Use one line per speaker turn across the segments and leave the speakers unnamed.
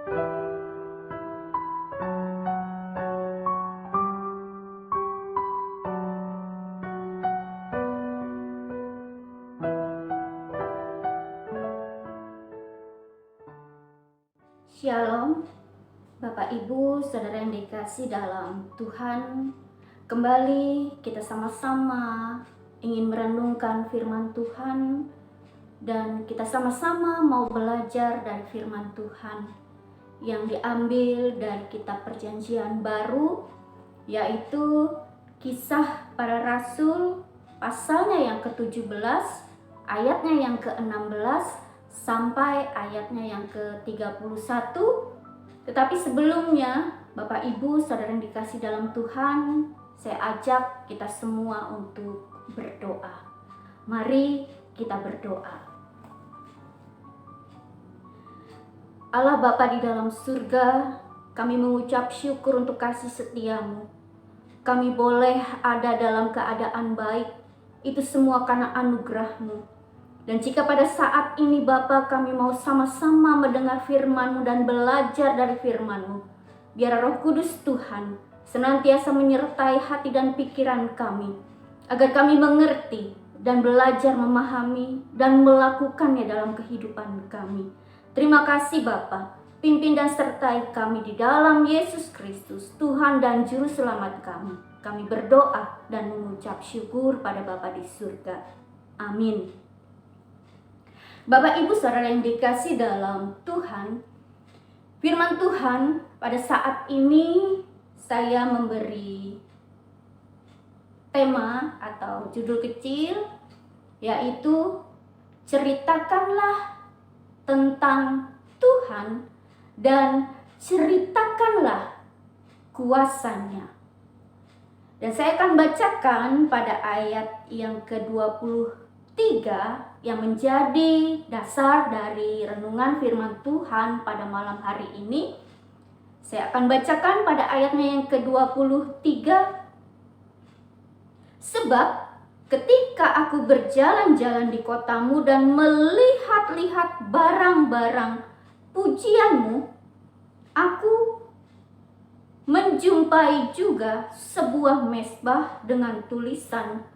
Shalom, Bapak Ibu, Saudara yang dikasih dalam Tuhan. Kembali kita sama-sama ingin merenungkan firman Tuhan, dan kita sama-sama mau belajar dari firman Tuhan yang diambil dari kitab Perjanjian Baru, yaitu Kisah Para Rasul pasalnya yang ke-17, ayatnya yang ke-16 sampai ayatnya yang ke-31. Tetapi sebelumnya, Bapak Ibu, Saudara yang dikasih dalam Tuhan, saya ajak kita semua untuk berdoa. Mari kita berdoa. Allah Bapa di dalam surga, kami mengucap syukur untuk kasih setia-Mu. Kami boleh ada dalam keadaan baik, itu semua karena anugerah-Mu. Dan jika pada saat ini Bapa kami mau sama-sama mendengar firman-Mu dan belajar dari firman-Mu, biar Roh Kudus Tuhan senantiasa menyertai hati dan pikiran kami, agar kami mengerti dan belajar memahami dan melakukannya dalam kehidupan kami. Terima kasih Bapa, pimpin dan sertai kami di dalam Yesus Kristus, Tuhan dan Juru Selamat kami. Kami berdoa dan mengucap syukur pada Bapa di surga. Amin. Bapak Ibu Saudara yang dikasih dalam Tuhan, firman Tuhan pada saat ini saya memberi tema atau judul kecil, yaitu ceritakanlah tentang Tuhan dan ceritakanlah kuasanya. Dan saya akan bacakan pada ayat yang ke-23 yang menjadi dasar dari renungan firman Tuhan pada malam hari ini. Saya akan bacakan pada ayatnya yang ke-23. Sebab ketika aku berjalan-jalan di kotamu dan melihat-lihat barang-barang pujianmu, aku menjumpai juga sebuah mezbah dengan tulisan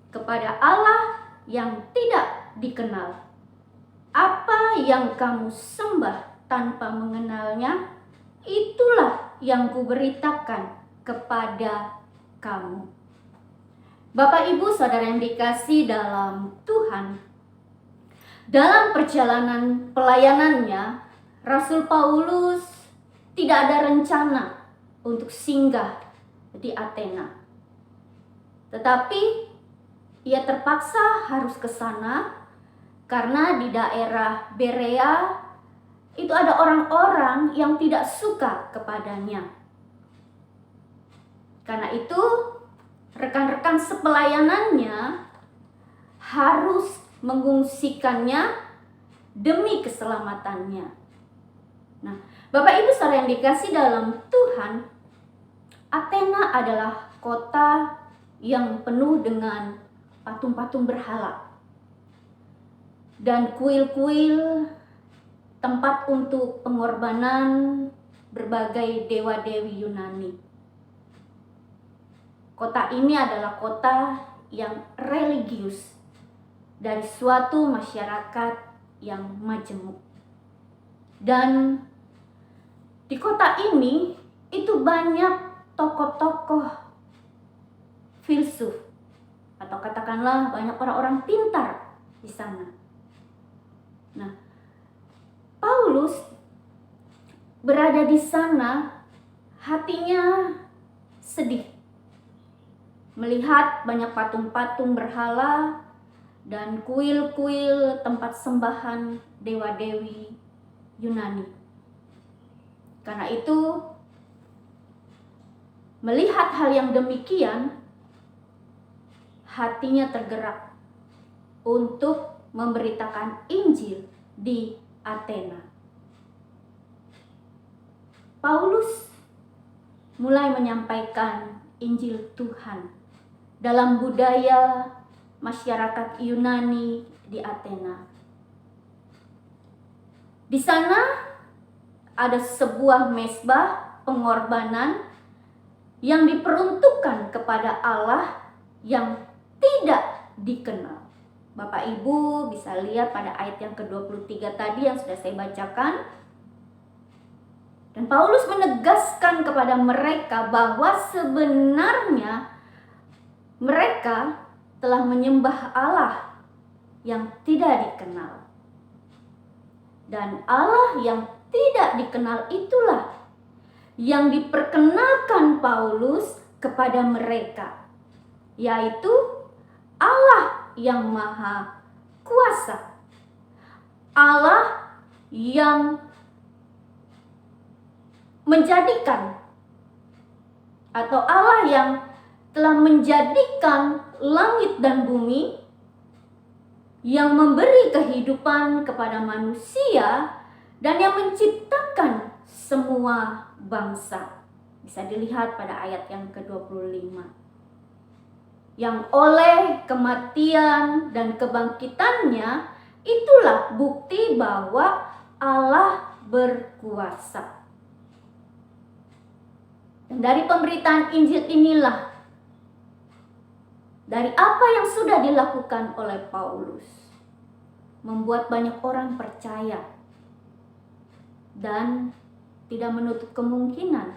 kepada Allah yang tidak dikenal. Apa yang kamu sembah tanpa mengenalnya, itulah yang kuberitakan kepada kamu. Bapak Ibu Saudara yang dikasih dalam Tuhan, dalam perjalanan pelayanannya, Rasul Paulus tidak ada rencana untuk singgah di Athena. Tetapi ia terpaksa harus ke sana karena di daerah Berea itu ada orang-orang yang tidak suka kepadanya. Karena itu rekan-rekan sepelayanannya harus mengungsikannya demi keselamatannya. Nah, Bapak Ibu Saudara yang dikasih dalam Tuhan, Athena adalah kota yang penuh dengan patung-patung berhala dan kuil-kuil, tempat untuk pengorbanan berbagai dewa-dewi Yunani. Kota ini adalah kota yang religius dari suatu masyarakat yang majemuk. Dan di kota ini itu banyak tokoh-tokoh filsuf, atau katakanlah banyak orang-orang pintar di sana. Nah, Paulus berada di sana, hatinya sedih melihat banyak patung-patung berhala dan kuil-kuil tempat sembahan dewa-dewi Yunani. Karena itu, melihat hal yang demikian, hatinya tergerak untuk memberitakan Injil di Athena. Paulus mulai menyampaikan Injil Tuhan dalam budaya masyarakat Yunani di Athena. Di sana ada sebuah mezbah pengorbanan yang diperuntukkan kepada Allah yang tidak dikenal. Bapak Ibu bisa lihat pada ayat yang ke-23 tadi yang sudah saya bacakan. Dan Paulus menegaskan kepada mereka bahwa sebenarnya mereka telah menyembah Allah yang tidak dikenal. Dan Allah yang tidak dikenal itulah yang diperkenalkan Paulus kepada mereka, yaitu Allah yang Maha Kuasa, Allah yang menjadikan, atau Allah yang telah menjadikan langit dan bumi, yang memberi kehidupan kepada manusia dan yang menciptakan semua bangsa. Bisa dilihat pada ayat yang ke-25. Yang oleh kematian dan kebangkitannya itulah bukti bahwa Allah berkuasa. Dan dari pemberitaan Injil inilah, dari apa yang sudah dilakukan oleh Paulus, membuat banyak orang percaya dan tidak menutup kemungkinan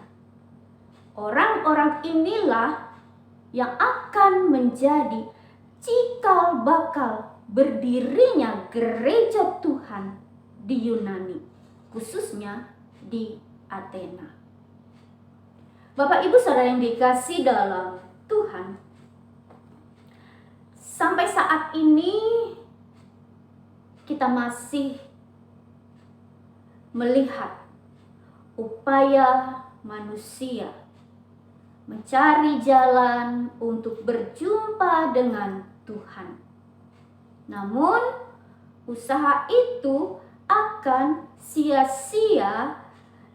orang-orang inilah yang akan menjadi cikal bakal berdirinya gereja Tuhan di Yunani, khususnya di Athena. Bapak Ibu Saudara yang dikasihi dalam Tuhan, sampai saat ini kita masih melihat upaya manusia mencari jalan untuk berjumpa dengan Tuhan. Namun, usaha itu akan sia-sia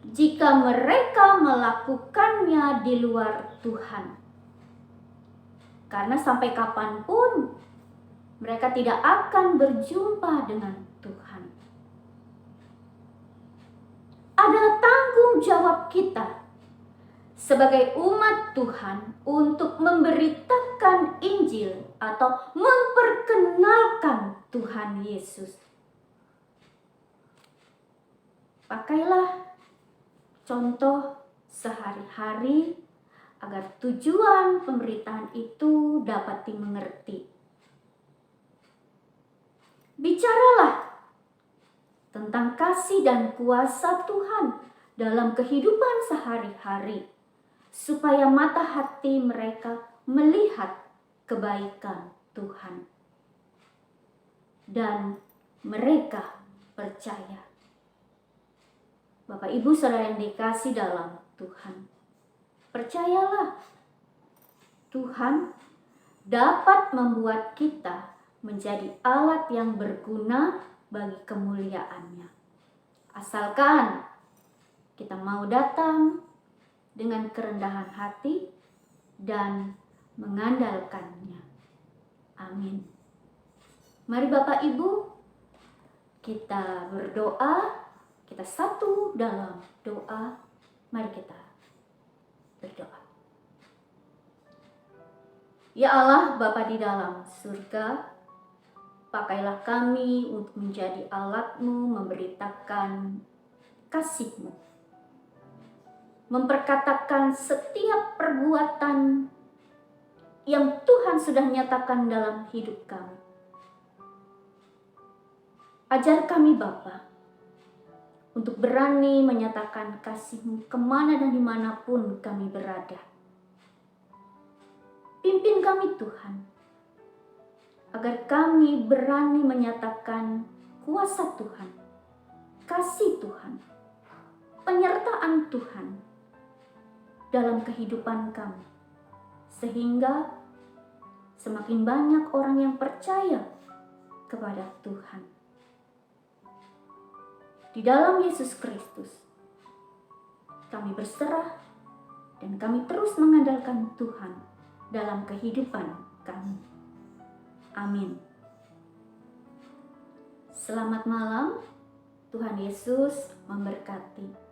jika mereka melakukannya di luar Tuhan. Karena sampai kapanpun mereka tidak akan berjumpa dengan Tuhan. Adalah tanggung jawab kita sebagai umat Tuhan untuk memberitakan Injil atau memperkenalkan Tuhan Yesus. Pakailah contoh sehari-hari agar tujuan pemberitaan itu dapat dimengerti. Bicaralah tentang kasih dan kuasa Tuhan dalam kehidupan sehari-hari, supaya mata hati mereka melihat kebaikan Tuhan dan mereka percaya. Bapak Ibu Saudara yang dikasihi dalam Tuhan, percayalah, Tuhan dapat membuat kita menjadi alat yang berguna bagi kemuliaannya. Asalkan kita mau datang dengan kerendahan hati dan mengandalkannya. Amin. Mari Bapak Ibu, kita berdoa, kita satu dalam doa. Mari kita berdoa. Ya Allah, Bapa di dalam surga, pakailah kami untuk menjadi alat-Mu memberitakan kasih-Mu, memperkatakan setiap perbuatan yang Tuhan sudah nyatakan dalam hidup kami. Ajar kami Bapa untuk berani menyatakan kasih-Mu kemana dan dimanapun kami berada. Pimpin kami Tuhan, agar kami berani menyatakan kuasa Tuhan, kasih Tuhan, penyertaan Tuhan dalam kehidupan kami, sehingga semakin banyak orang yang percaya kepada Tuhan. Di dalam Yesus Kristus, kami berserah dan kami terus mengandalkan Tuhan dalam kehidupan kami. Amin. Selamat malam, Tuhan Yesus memberkati.